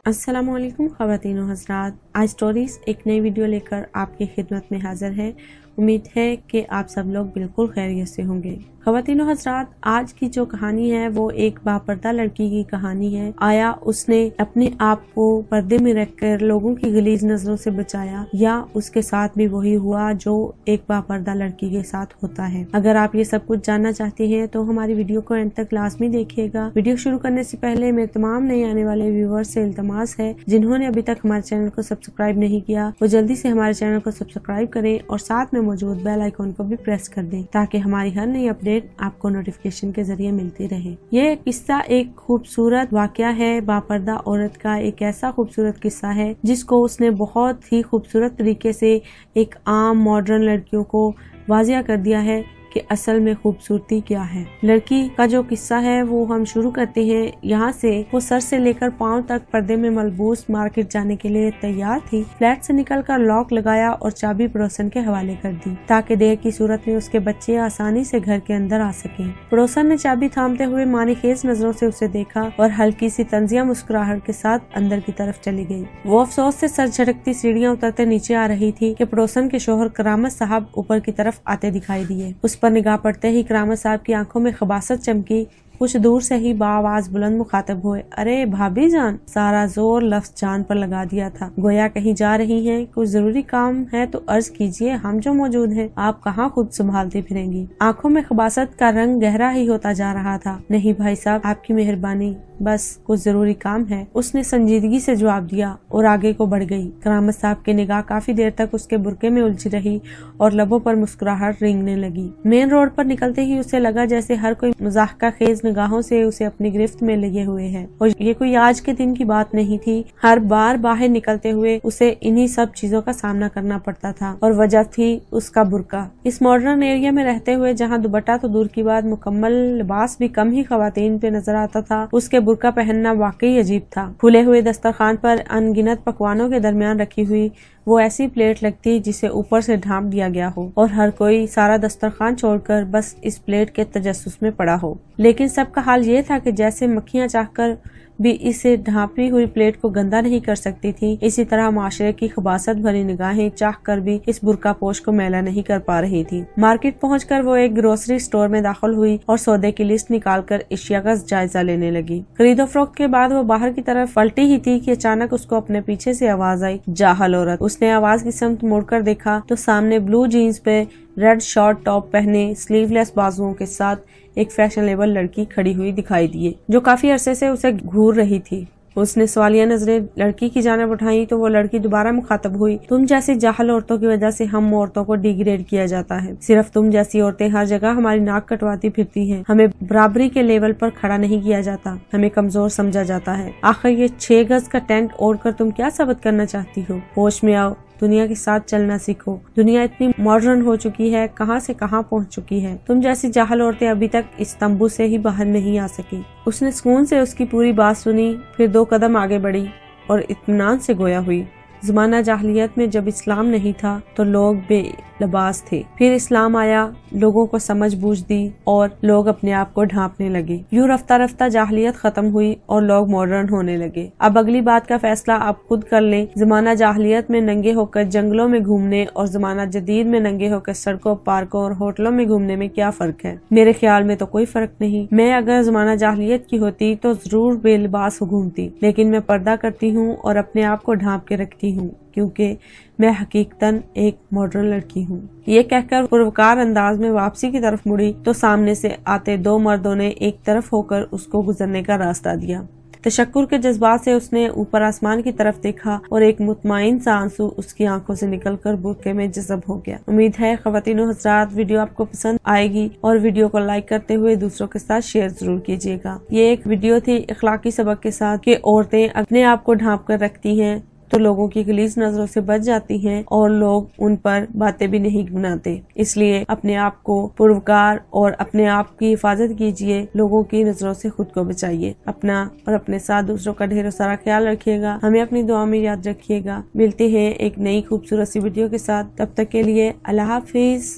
अस्सलामुअलैकुम ख़वातीन व हज़रात, आज स्टोरीज एक नई वीडियो लेकर आपकी खिदमत में हाजिर है। उम्मीद है कि आप सब लोग बिल्कुल खैरियत से होंगे। ख़वातीन व हज़रात, आज की जो कहानी है वो एक बापर्दा लड़की की कहानी है। आया उसने अपने आप को पर्दे में रखकर लोगों की गलीज नजरों से बचाया, या उसके साथ भी वही हुआ जो एक बापर्दा लड़की के साथ होता है। अगर आप ये सब कुछ जानना चाहते हैं तो हमारी वीडियो को एंड तक लाजमी देखिएगा। वीडियो शुरू करने से पहले मेरे तमाम नए आने वाले व्यूवर्स से इल्तमास है, जिन्होंने अभी तक हमारे चैनल को सब्सक्राइब नहीं किया वो जल्दी से हमारे चैनल को सब्सक्राइब करें और साथ में मौजूद बेल आइकॉन को भी प्रेस कर दें, ताकि हमारी हर नई अपडेट आपको नोटिफिकेशन के जरिए मिलती रहे। ये किस्सा एक खूबसूरत वाकया है। बापर्दा औरत का एक ऐसा खूबसूरत किस्सा है जिसको उसने बहुत ही खूबसूरत तरीके से एक आम मॉडर्न लड़कियों को वाजिया कर दिया है कि असल में खूबसूरती क्या है। लड़की का जो किस्सा है वो हम शुरू करते हैं यहाँ से। वो सर से लेकर पांव तक पर्दे में मलबूस मार्केट जाने के लिए तैयार थी। फ्लैट से निकलकर लॉक लगाया और चाबी पड़ोसन के हवाले कर दी, ताकि देर की सूरत में उसके बच्चे आसानी से घर के अंदर आ सकें। पड़ोसन ने चाबी थामते हुए मानीखेज नजरों से उसे देखा और हल्की सी तंजिया मुस्कुराहट के साथ अंदर की तरफ चली गई। वो अफसोस से सर झटकती सीढ़ियाँ उतरते नीचे आ रही थी कि पड़ोसन के शोहर करामत साहब ऊपर की तरफ आते दिखाई दिए। उस पर निगाह पड़ते ही करामत साहब की आंखों में खबासत चमकी। कुछ दूर से ही बाआवाज बुलंद मुखातब हुए, अरे भाभी जान। सारा जोर लफ्ज जान पर लगा दिया था, गोया कहीं जा रही हैं, कुछ जरूरी काम है तो अर्ज कीजिए, हम जो मौजूद हैं। आप कहाँ खुद संभालती फिरेंगी। आंखों में खबासत का रंग गहरा ही होता जा रहा था। नहीं भाई साहब, आपकी मेहरबानी, बस कुछ जरूरी काम है, उसने संजीदगी से जवाब दिया और आगे को बढ़ गई। करामत साहब की निगाह काफी देर तक उसके बुरके में उलझी रही और लबों पर मुस्कुराहट रेंगने लगी। मेन रोड पर निकलते ही उसे लगा जैसे हर कोई मजाक खेज निगाहों से उसे अपनी गिरफ्त में लिए हुए है, और ये कोई आज के दिन की बात नहीं थी। हर बार बाहर निकलते हुए उसे इन्हीं सब चीजों का सामना करना पड़ता था, और वजह थी उसका बुरका। इस मॉडर्न एरिया में रहते हुए जहाँ दुपट्टा तो दूर की बात, मुकम्मल लिबास भी कम ही खवातीन पे नजर आता था, उसके बुरका पहनना वाकई अजीब था। खुले हुए दस्तरखान पर अनगिनत पकवानों के दरमियान रखी हुई वो ऐसी प्लेट लगती जिसे ऊपर से ढांप दिया गया हो, और हर कोई सारा दस्तरखान छोड़कर बस इस प्लेट के तजस्सुस में पड़ा हो। लेकिन सबका हाल ये था कि जैसे मक्खियां चाहकर भी इसे ढांपी हुई प्लेट को गंदा नहीं कर सकती थी, इसी तरह माशरे की खबासत भरी निगाहें चाह कर भी इस बुरका पोश को मैला नहीं कर पा रही थी। मार्केट पहुंचकर वो एक ग्रोसरी स्टोर में दाखिल हुई और सौदे की लिस्ट निकालकर एशिया का जायजा लेने लगी। खरीदो फरोख्त के बाद वो बाहर की तरफ पलटी ही थी कि अचानक उसको अपने पीछे से आवाज आई, जाहल औरत। उसने आवाज की समत मुड़कर देखा तो सामने ब्लू जीन्स पे रेड शॉर्ट टॉप पहने स्लीवलेस बाजुओं के साथ एक फैशनेबल लड़की खड़ी हुई दिखाई दी, जो काफी अरसे से उसे घूर रही थी। उसने सवालिया नजरें लड़की की जानिब उठाई तो वो लड़की दोबारा मुखातब हुई, तुम जैसी जाहल औरतों की वजह से हम औरतों को डिग्रेड किया जाता है। सिर्फ तुम जैसी औरतें हर जगह हमारी नाक कटवाती फिरती हैं। हमें बराबरी के लेवल पर खड़ा नहीं किया जाता, हमें कमजोर समझा जाता है। आखिर ये 6 गज का टेंट ओढ़कर तुम क्या साबित करना चाहती हो। होश में आओ, दुनिया के साथ चलना सीखो। दुनिया इतनी मॉडर्न हो चुकी है, कहां से कहां पहुंच चुकी है। तुम जैसी जाहल औरतें अभी तक इस तंबू से ही बाहर नहीं आ सकी। उसने सुकून से उसकी पूरी बात सुनी, फिर 2 कदम आगे बढ़ी और इत्मीनान से गोया हुई। जमाना जाहलियत में जब इस्लाम नहीं था तो लोग बेलिबास थे, फिर इस्लाम आया, लोगों को समझ बूझ दी और लोग अपने आप को ढांपने लगे। यूं रफ्ता रफ्ता जाहलियत खत्म हुई और लोग मॉडर्न होने लगे। अब अगली बात का फैसला आप खुद कर लें। जमाना जाहलियत में नंगे होकर जंगलों में घूमने और जमाना जदीद में नंगे होकर सड़कों, पार्कों और होटलों में घूमने में क्या फर्क है। मेरे ख्याल में तो कोई फर्क नहीं। मैं अगर जमाना जाहलियत की होती तो जरूर बेलिबास घूमती, लेकिन मैं पर्दा करती हूँ और अपने आप को ढांप के रखती हूँ, क्योंकि मैं हकीकतन एक मॉडर्न लड़की हूँ। ये कहकर पुरवकार अंदाज में वापसी की तरफ मुड़ी तो सामने से आते 2 मर्दों ने एक तरफ होकर उसको गुजरने का रास्ता दिया। तशक्कुर के जज्बात से उसने ऊपर आसमान की तरफ देखा और एक मुतमाइन सा आंसू उसकी आंखों से निकलकर बुरके में जज़ब हो गया। उम्मीद है ख़वातीन व हज़रात वीडियो आपको पसंद आएगी, और वीडियो को लाइक करते हुए दूसरों के साथ शेयर जरूर कीजिएगा। ये एक वीडियो थी इखलाकी सबक के साथ कि औरतें अपने आप को ढांप कर रखती हैं तो लोगों की गलीज नजरों से बच जाती हैं और लोग उन पर बातें भी नहीं बनाते। इसलिए अपने आप को पुरवकार और अपने आप की हिफाजत कीजिए, लोगों की नजरों से खुद को बचाइए। अपना और अपने साथ दूसरों का ढेरों सारा ख्याल रखिएगा। हमें अपनी दुआ में याद रखिएगा। मिलते हैं एक नई खूबसूरत सी वीडियो के साथ, तब तक के लिए अल्लाह हाफिज।